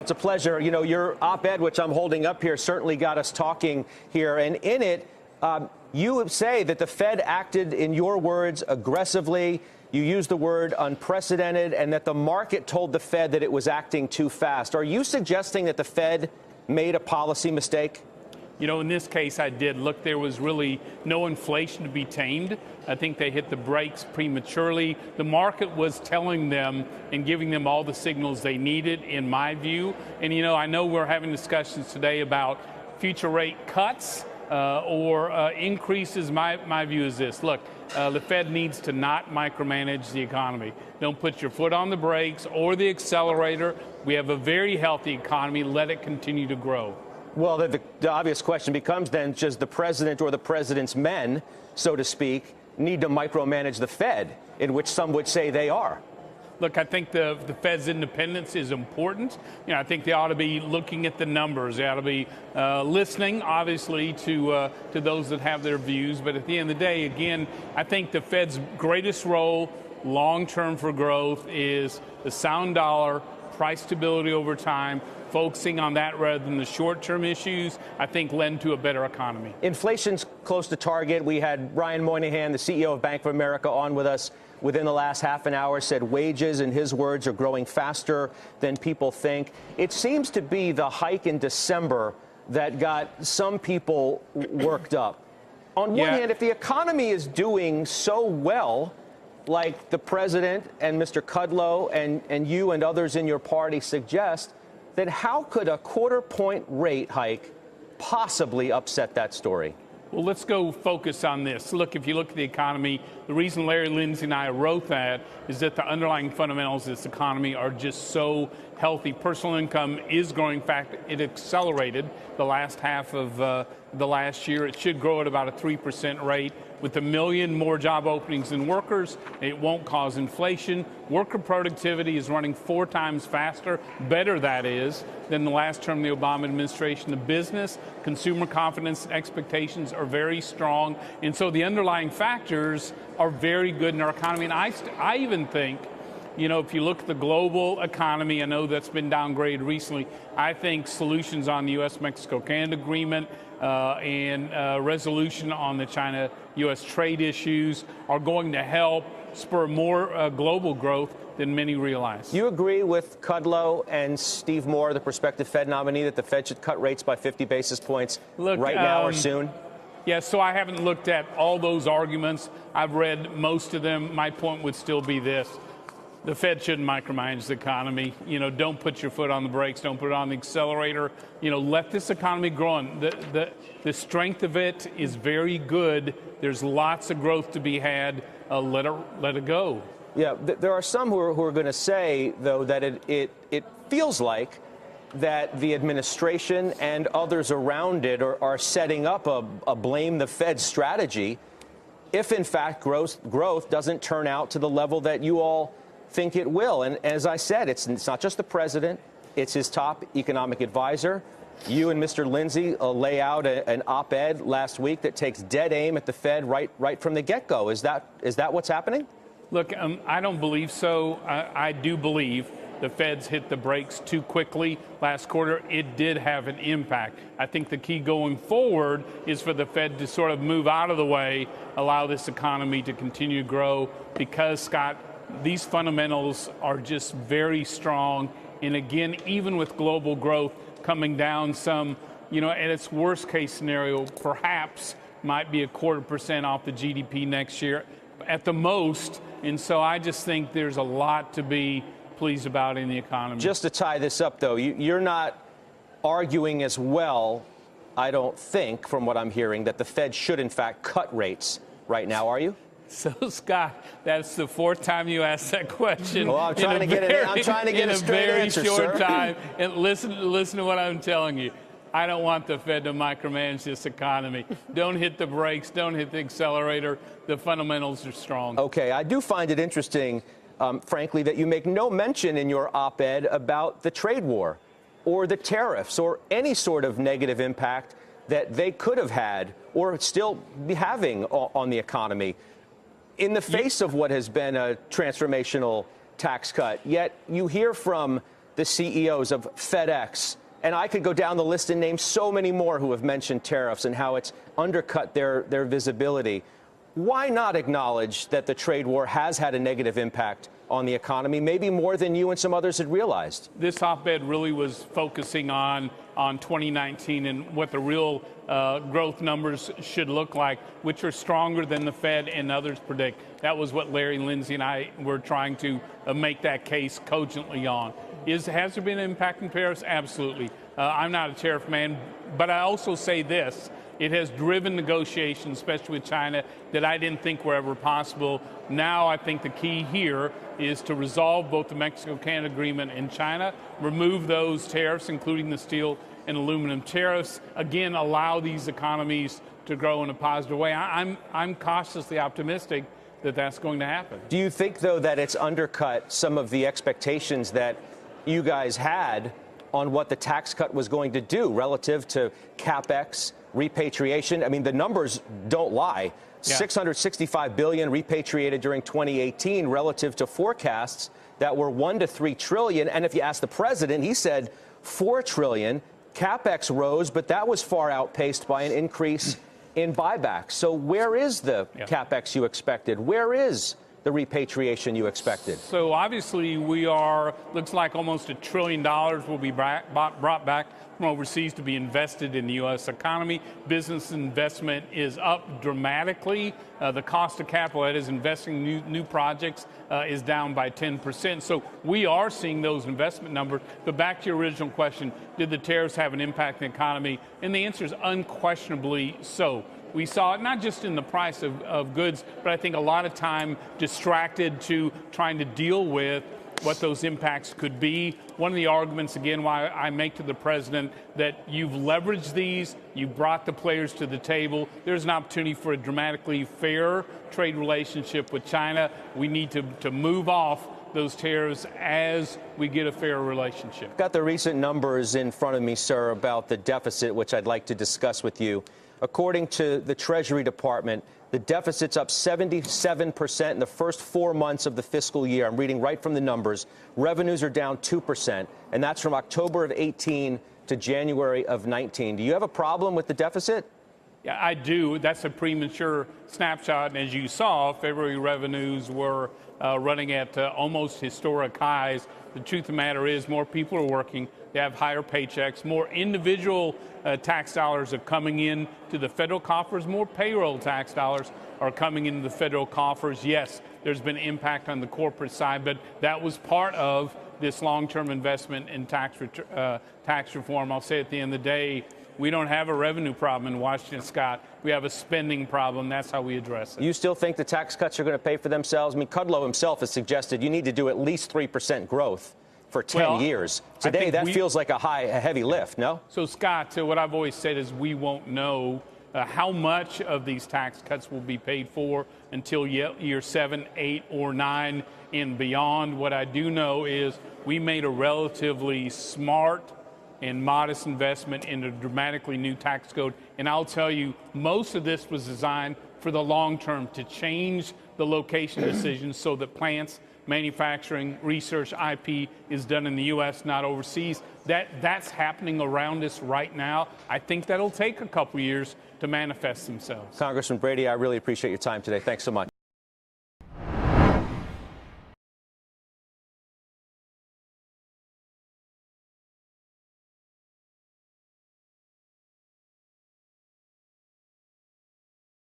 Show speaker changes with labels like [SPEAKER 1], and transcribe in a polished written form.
[SPEAKER 1] It's a pleasure. You know, your op-ed, which I'm holding up here, certainly got us talking here. And in it, you say that the Fed acted, in your words, aggressively. You used the word unprecedented, and that the market told the Fed that it was acting too fast. Are you suggesting that the Fed made a policy mistake?
[SPEAKER 2] You know, in this case, I did. Look, there was really no inflation to be tamed. I think they hit the brakes prematurely. The market was telling them and giving them all the signals they needed, in my view. And, you know, I know we're having discussions today about future rate cuts or increases. My view is this. Look, the Fed needs to not micromanage the economy. Don't put your foot on the brakes or the accelerator. We have a very healthy economy. Let it continue to grow.
[SPEAKER 1] Well, the obvious question becomes then, does the president or the president's men, so to speak, need to micromanage the Fed, in which some would say they are?
[SPEAKER 2] Look, I think the Fed's independence is important. You know, I think they ought to be looking at the numbers. They ought to be listening, obviously, to those that have their views. But at the end of the day, again, I think the Fed's greatest role long-term for growth is the sound dollar, price stability over time, focusing on that rather than the short-term issues, I think lend to a better economy.
[SPEAKER 1] Inflation's close to target. We had Brian Moynihan, the CEO of Bank of America, on with us within the last half an hour, said wages, in his words, are growing faster than people think. It seems to be the hike in December that got some people worked up. On one hand, if the economy is doing so well, like the president and Mr. Kudlow and you and others in your party suggest, then how could a quarter-point rate hike possibly upset that story?
[SPEAKER 2] Well, let's go focus on this. Look, if you look at the economy, the reason Larry Lindsay and I wrote that is that the underlying fundamentals of this economy are just so healthy. Personal income is growing. In fact, it accelerated the last half of the last year. It should grow at about a 3% rate. With 1 million more job openings than workers, it won't cause inflation. Worker productivity is running 4 times faster, better that is, than the last term of the Obama administration. The business, consumer confidence expectations are very strong. And so the underlying factors are very good in our economy. And I even think, you know, if you look at the global economy, I know that's been downgraded recently. I think solutions on the U.S.-Mexico-Canada agreement and resolution on the China-U.S. trade issues are going to help spur more global growth than many realize.
[SPEAKER 1] You agree with Kudlow and Steve Moore, the prospective Fed nominee, that the Fed should cut rates by 50 basis points right now or soon?
[SPEAKER 2] Yeah, so I haven't looked at all those arguments. I've read most of them. My point would still be this. The Fed shouldn't micromanage the economy. You know, don't put your foot on the brakes. Don't put it on the accelerator. You know, let this economy grow on. The strength of it is very good. There's lots of growth to be had. Let it go.
[SPEAKER 1] Yeah, there are some who are going to say, though, that it feels like that the administration and others around it are setting up a blame the Fed strategy if, in fact, growth doesn't turn out to the level that you all think it will. And as I said, it's not just the president, it's his top economic advisor. You and Mr. Lindsay lay out an op-ed last week that takes dead aim at the Fed right from the get-go. Is that what's happening?
[SPEAKER 2] Look, I don't believe so. I do believe the Fed's hit the brakes too quickly last quarter. It did have an impact. I think the key going forward is for the Fed to sort of move out of the way, allow this economy to continue to grow, because, Scott, these fundamentals are just very strong. And again, even with global growth coming down some, you know, at its worst case scenario, perhaps might be 0.25% off the GDP next year at the most. And so I just think there's a lot to be pleased about in the economy.
[SPEAKER 1] Just to tie this up, though, you're not arguing as well, I don't think, from what I'm hearing, that the Fed should, in fact, cut rates right now, are you?
[SPEAKER 2] So, Scott, that's the 4th time you asked that question.
[SPEAKER 1] Well, I'm trying to get a straight answer,
[SPEAKER 2] in a very short
[SPEAKER 1] sir.
[SPEAKER 2] time. And listen to what I'm telling you. I don't want the Fed to micromanage this economy. Don't hit the brakes. Don't hit the accelerator. The fundamentals are strong.
[SPEAKER 1] Okay, I do find it interesting, frankly, that you make no mention in your op-ed about the trade war or the tariffs or any sort of negative impact that they could have had or still be having on the economy in the face of what has been a transformational tax cut. Yet you hear from the CEOs of FedEx, and I could go down the list and name so many more who have mentioned tariffs and how it's undercut their visibility. Why not acknowledge that the trade war has had a negative impact on the economy, maybe more than you and some others had realized?
[SPEAKER 2] This op-ed really was focusing on 2019 and what the real growth numbers should look like, which are stronger than the Fed and others predict. That was what Larry, Lindsay, and I were trying to make that case cogently on. Has there been an impact in tariffs? Absolutely. I'm not a tariff man, but I also say this. It has driven negotiations, especially with China, that I didn't think were ever possible. Now I think the key here is to resolve both the Mexico-Canada agreement and China, remove those tariffs, including the steel and aluminum tariffs, again, allow these economies to grow in a positive way. I'm cautiously optimistic that that's going to happen.
[SPEAKER 1] Do you think, though, that it's undercut some of the expectations that you guys had on what the tax cut was going to do relative to CapEx, repatriation? I mean, the numbers don't lie. Yeah. $665 billion repatriated during 2018 relative to forecasts that were $1 to $3 trillion. And if you ask the president, he said $4 trillion. CapEx rose, but that was far outpaced by an increase in buybacks. So where is the CapEx you expected? Where is the repatriation you expected?
[SPEAKER 2] So obviously looks like almost $1 trillion will be brought back from overseas to be invested in the U.S. economy. Business investment is up dramatically. The cost of capital, that is investing in new projects, is down by 10%. So we are seeing those investment numbers. But back to your original question, did the tariffs have an impact on the economy? And the answer is unquestionably so. We saw it not just in the price of goods, but I think a lot of time distracted to trying to deal with what those impacts could be. One of the arguments, again, why I make to the president that you've leveraged these, you brought the players to the table. There's an opportunity for a dramatically fair trade relationship with China. We need to move off those tariffs as we get a fair relationship.
[SPEAKER 1] Got the recent numbers in front of me, sir, about the deficit, which I'd like to discuss with you. According to the Treasury Department, the deficit's up 77% in the first 4 months of the fiscal year. I'm reading right from the numbers. Revenues are down 2%, and that's from October of 18 to January of 19. Do you have a problem with the deficit?
[SPEAKER 2] Yeah, I do. That's a premature snapshot. And as you saw, February revenues were running at almost historic highs. The truth of the matter is more people are working. They have higher paychecks. More individual tax dollars are coming in to the federal coffers. More payroll tax dollars are coming into the federal coffers. Yes, there's been impact on the corporate side, but that was part of this long-term investment in tax reform. I'll say at the end of the day, we don't have a revenue problem in Washington, Scott. We have a spending problem. That's how we address it.
[SPEAKER 1] You still think the tax cuts are going to pay for themselves? I mean, Kudlow himself has suggested you need to do at least 3% growth for 10 years. Today, that feels like a heavy lift, no?
[SPEAKER 2] So, Scott, what I've always said is we won't know how much of these tax cuts will be paid for until year 7, 8, or 9 and beyond. What I do know is we made a relatively smart and modest investment in a dramatically new tax code. And I'll tell you, most of this was designed for the long term to change the location decisions so that plants, manufacturing, research, IP is done in the U.S., not overseas. That's happening around us right now. I think that'll take a couple years to manifest themselves.
[SPEAKER 1] Congressman Brady, I really appreciate your time today. Thanks so much.